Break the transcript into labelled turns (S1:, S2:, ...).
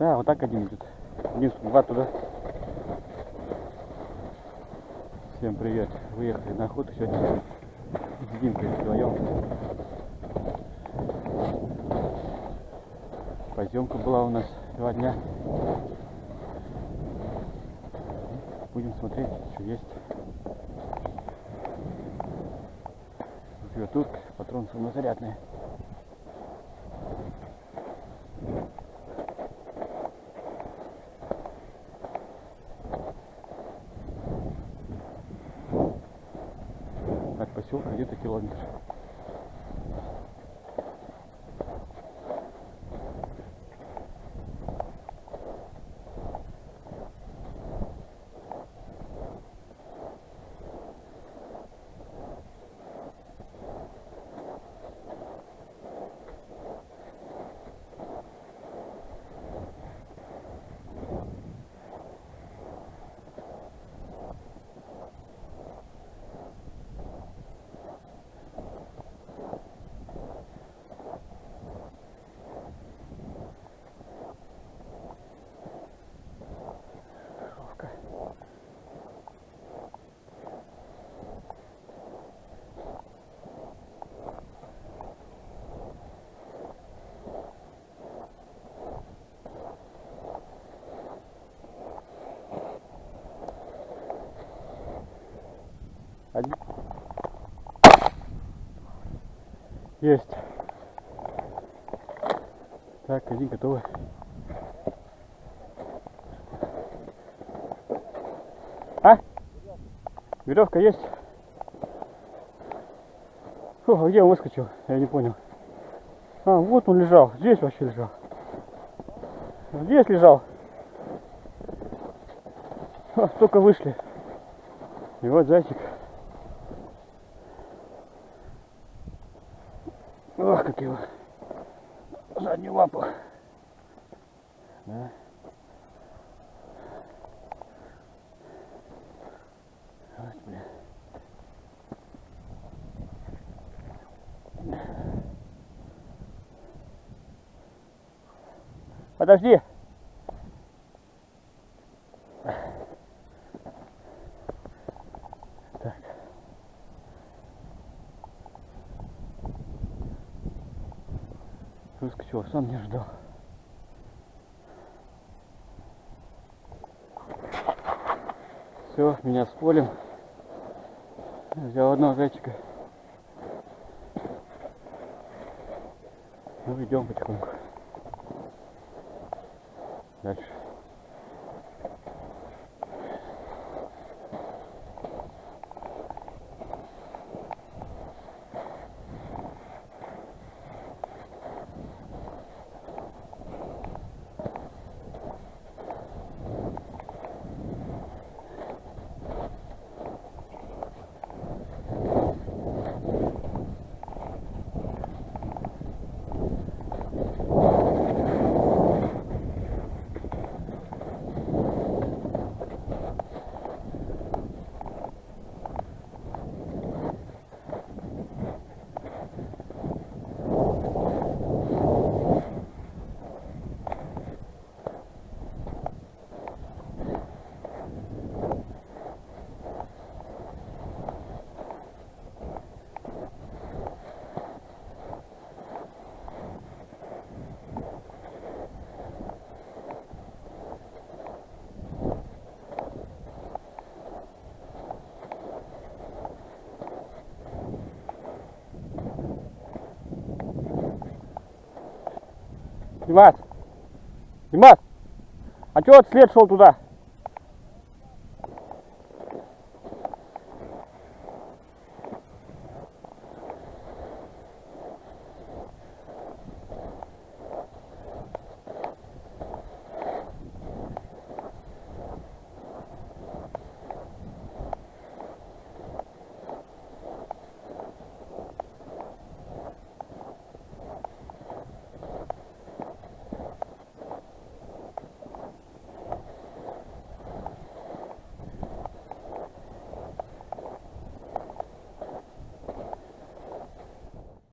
S1: Да, вот так один идет. Один, два туда. Всем привет. Выехали на охоту сегодня. С Димкой вдвоем. Поземка была у нас 2 дня. Будем смотреть, что есть. Тут патрон самозарядный. От поселка где-то километр. Один. Есть. Так, один готовый. А? Веревка есть? Фу, а где он выскочил? Я не понял. А, вот он лежал. Здесь вообще лежал. Здесь лежал. А, только вышли. И вот зайчик. Ох, как его. Заднюю лапу. Да. Вот, блин. Подожди. Так. Выскочил, сам не ждал. Все, меня с полем. Взял одного зайчика. Ну, идем потихоньку. Дальше. Димас! Димас! А чё вот след шел туда?